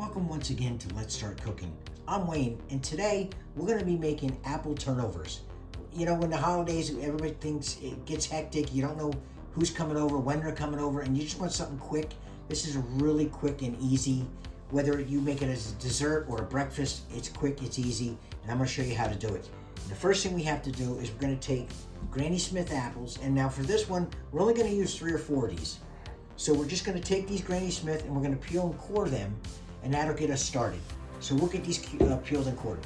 Welcome once again to Let's Start Cooking. I'm Wayne, and today we're going to be making apple turnovers. You know, when the holidays, everybody thinks it gets hectic. You don't know who's coming over, when they're coming over, and you just want something quick. This is really quick and easy. Whether you make it as a dessert or a breakfast, it's quick, it's easy, and I'm going to show you how to do it. And the first thing we have to do is we're going to take Granny Smith apples, and now for this one, we're only going to use 3 or 4 of these. So we're just going to take these Granny Smith and we're going to peel and core them, and that'll get us started. So we'll get these peeled and cored.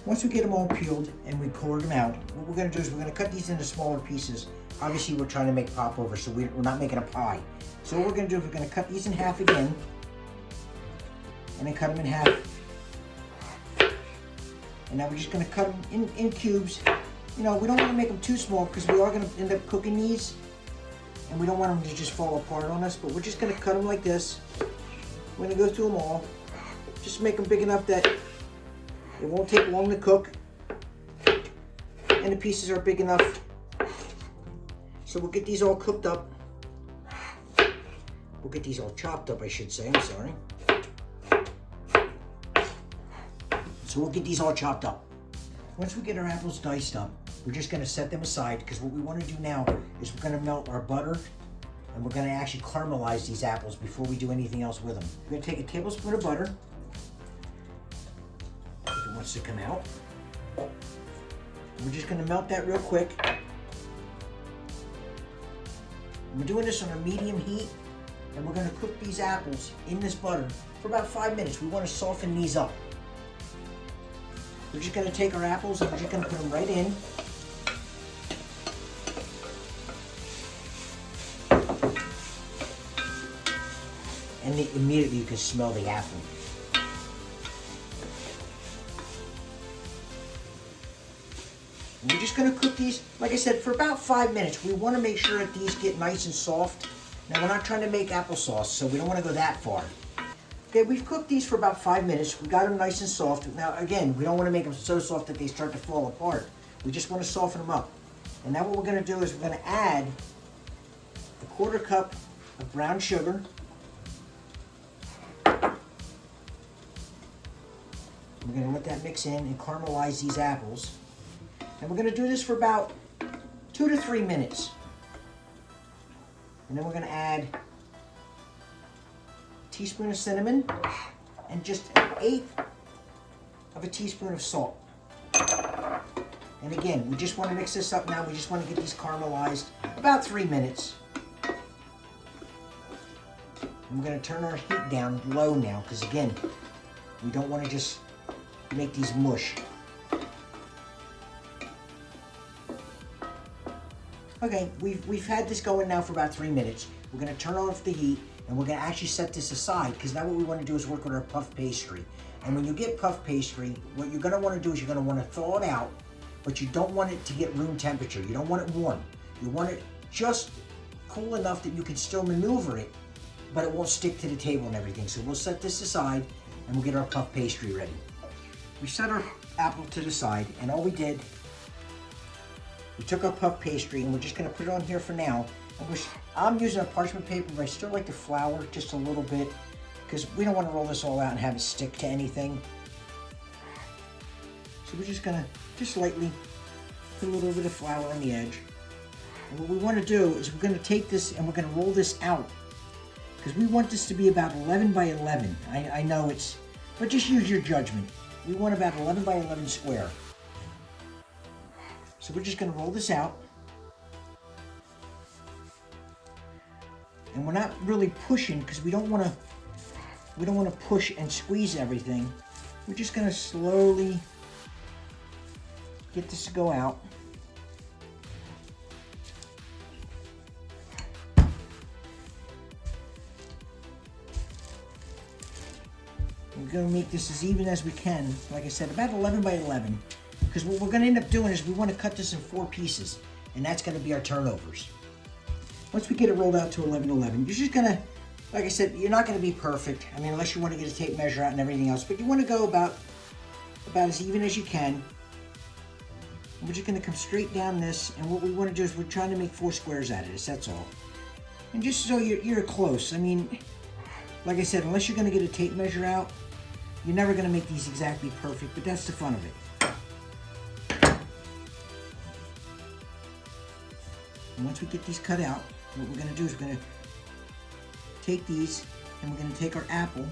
Once we get them all peeled and we cored them out, what we're going to do is we're going to cut these into smaller pieces. Obviously we're trying to make popover, so we're not making a pie. So what we're going to do is we're going to cut these in half again, and then cut them in half. And now we're just going to cut them in cubes. You know, we don't want to make them too small because we are going to end up cooking these, and we don't want them to just fall apart on us, but we're just going to cut them like this. We're going to go through them all. Just make them big enough that it won't take long to cook, and the pieces are big enough. So we'll get these all cooked up. We'll get these all chopped up, I should say. I'm sorry. So we'll get these all chopped up. Once we get our apples diced up, we're just going to set them aside, because what we want to do now is we're going to melt our butter, and we're going to actually caramelize these apples before we do anything else with them. We're going to take a tablespoon of butter, if it wants to come out. We're just going to melt that real quick. We're doing this on a medium heat, and we're going to cook these apples in this butter for about 5 minutes. We want to soften these up. We're just going to take our apples and we're just going to put them right in. And immediately you can smell the apple. And we're just going to cook these, like I said, for about 5 minutes. We want to make sure that these get nice and soft. Now we're not trying to make applesauce, so we don't want to go that far. Okay, we've cooked these for about 5 minutes. We got them nice and soft. Now again, we don't want to make them so soft that they start to fall apart. We just want to soften them up. And now what we're going to do is we're going to add a 1/4 cup of brown sugar. We're going to let that mix in and caramelize these apples. And we're going to do this for about 2 to 3 minutes. And then we're going to add a teaspoon of cinnamon and just 1/8 of a teaspoon of salt. And again, we just want to mix this up now. We just want to get these caramelized about 3 minutes. And we're going to turn our heat down low now, because again, we don't want to just make these mush. Okay, we've had this going now for about 3 minutes. We're going to turn off the heat, and we're going to actually set this aside, because now what we want to do is work with our puff pastry. And when you get puff pastry, what you're going to want to do is you're going to want to thaw it out, but you don't want it to get room temperature. You don't want it warm. You want it just cool enough that you can still maneuver it, but it won't stick to the table and everything. So we'll set this aside, and we'll get our puff pastry ready. We set our apple to the side, and all we did, we took our puff pastry, and we're just going to put it on here for now. I'm using a parchment paper, but I still like to flour just a little bit, because we don't want to roll this all out and have it stick to anything. So we're just going to just lightly put a little bit of flour on the edge. And what we want to do is we're going to take this and we're going to roll this out, because we want this to be about 11 by 11. I know it's, but just use your judgment. We want about 11 by 11 square. So we're just going to roll this out. And we're not really pushing, because we don't want to push and squeeze everything. We're just going to slowly get this to go out. We're going to make this as even as we can. Like I said, about 11 by 11. Because what we're going to end up doing is we want to cut this in 4 pieces. And that's going to be our turnovers. Once we get it rolled out to 11-11, you're just going to, like I said, you're not going to be perfect. I mean, unless you want to get a tape measure out and everything else. But you want to go about as even as you can. And we're just going to come straight down this. And what we want to do is we're trying to make 4 squares out of this. That's all. And just so you're close. I mean, like I said, unless you're going to get a tape measure out, You're never gonna make these exactly perfect, but that's the fun of it. And once we get these cut out, what we're gonna do is we're gonna take these and we're gonna take our apple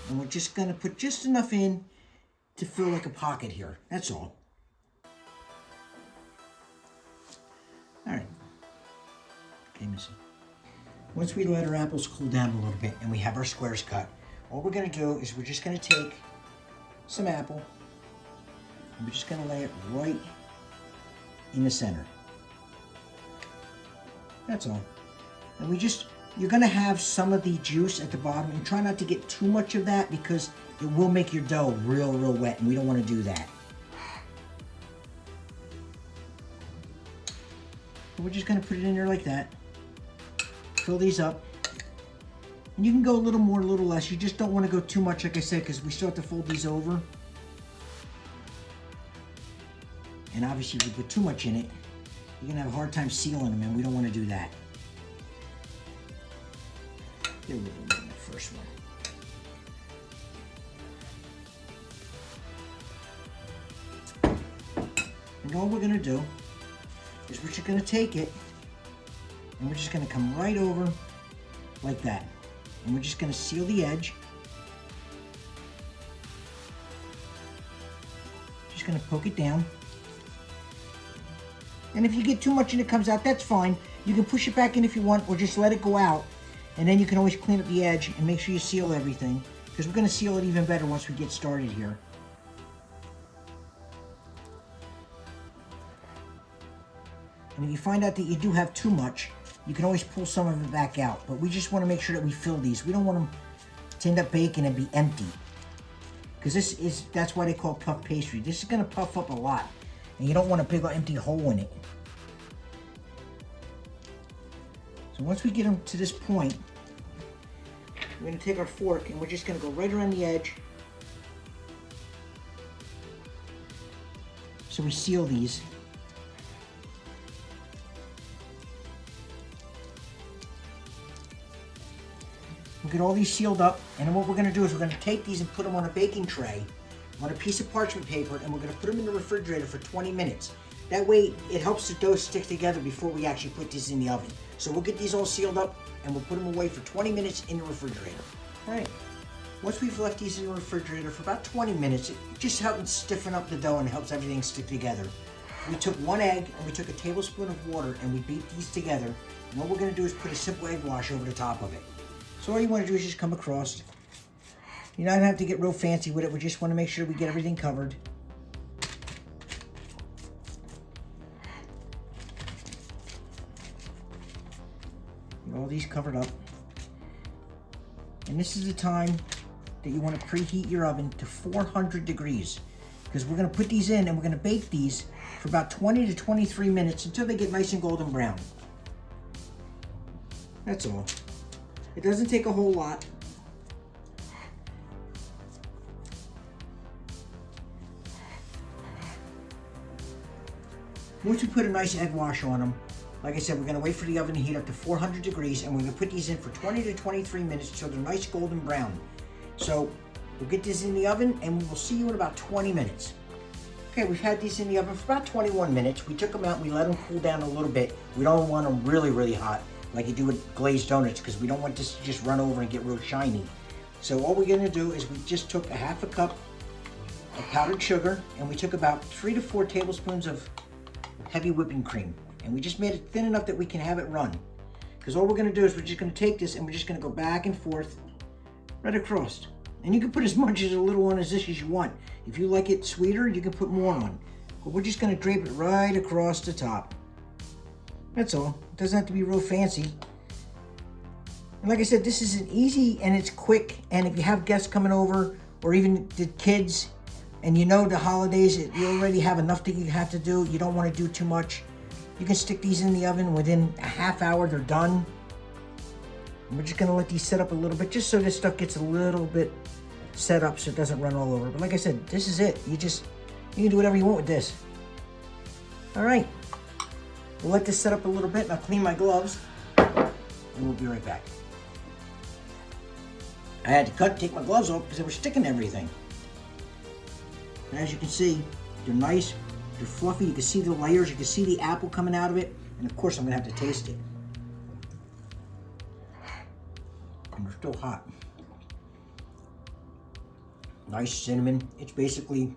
and we're just gonna put just enough in to fill like a pocket here. That's all. All right. Okay, Missy. Once we let our apples cool down a little bit and we have our squares cut, all we're gonna do is we're just gonna take some apple and we're just gonna lay it right in the center. That's all. And you're gonna have some of the juice at the bottom, and try not to get too much of that because it will make your dough real wet, and we don't wanna do that. We're just gonna put it in there like that. Fill these up. And you can go a little more, a little less. You just don't want to go too much, like I said, because we still have to fold these over. And obviously, if you put too much in it, you're going to have a hard time sealing them, and we don't want to do that. Get a little bit in the first one. And all we're going to do is we're just going to take it, and we're just going to come right over like that. And we're just going to seal the edge. Just going to poke it down. And if you get too much and it comes out, that's fine. You can push it back in if you want, or just let it go out. And then you can always clean up the edge and make sure you seal everything, because we're going to seal it even better once we get started here. And if you find out that you do have too much, you can always pull some of it back out. But we just want to make sure that we fill these. We don't want them to end up baking and be empty, because that's why they call puff pastry. This is going to puff up a lot, and you don't want a big empty hole in it. So once we get them to this point, we're going to take our fork and we're just going to go right around the edge. So we seal these. We'll get all these sealed up, and then what we're going to do is we're going to take these and put them on a baking tray on a piece of parchment paper, and we're going to put them in the refrigerator for 20 minutes. That way it helps the dough stick together before we actually put these in the oven. So we'll get these all sealed up and we'll put them away for 20 minutes in the refrigerator. All right. Once we've left these in the refrigerator for about 20 minutes, it just helps stiffen up the dough and helps everything stick together. We took 1 egg and we took a tablespoon of water and we beat these together. And what we're going to do is put a simple egg wash over the top of it. So all you want to do is just come across. You're not going to have to get real fancy with it. We just want to make sure we get everything covered. Get all these covered up. And this is the time that you want to preheat your oven to 400 degrees. Because we're going to put these in and we're going to bake these for about 20 to 23 minutes until they get nice and golden brown. That's all. It doesn't take a whole lot. Once we put a nice egg wash on them, like I said, we're going to wait for the oven to heat up to 400 degrees, and we're going to put these in for 20 to 23 minutes until they're nice golden brown. So we'll get this in the oven and we'll see you in about 20 minutes. Okay, we've had these in the oven for about 21 minutes. We took them out and we let them cool down a little bit. We don't want them really, really hot like you do with glazed donuts, because we don't want this to just run over and get real shiny. So all we're going to do is we just took a half a cup of powdered sugar, and we took about 3 to 4 tablespoons of heavy whipping cream, and we just made it thin enough that we can have it run. Because all we're going to do is we're just going to take this and we're just going to go back and forth right across. And you can put as much as a little on as this as you want. If you like it sweeter, you can put more on. But we're just going to drape it right across the top. That's all. It doesn't have to be real fancy. And like I said, this is an easy and it's quick. And if you have guests coming over, or even the kids, and you know the holidays, you already have enough that you have to do. You don't want to do too much. You can stick these in the oven. Within a half hour, they're done. And we're just going to let these set up a little bit, just so this stuff gets a little bit set up so it doesn't run all over. But like I said, this is it. You can do whatever you want with this. All right. We'll let this set up a little bit, and I'll clean my gloves, and we'll be right back. I had to take my gloves off because they were sticking to everything. And as you can see, they're nice, they're fluffy, you can see the layers, you can see the apple coming out of it, and of course I'm gonna have to taste it. And they're still hot. Nice cinnamon. It's basically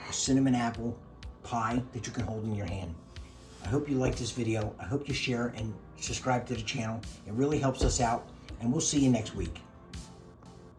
a cinnamon apple pie that you can hold in your hand. I hope you like this video. I hope you share and subscribe to the channel. It really helps us out, and we'll see you next week.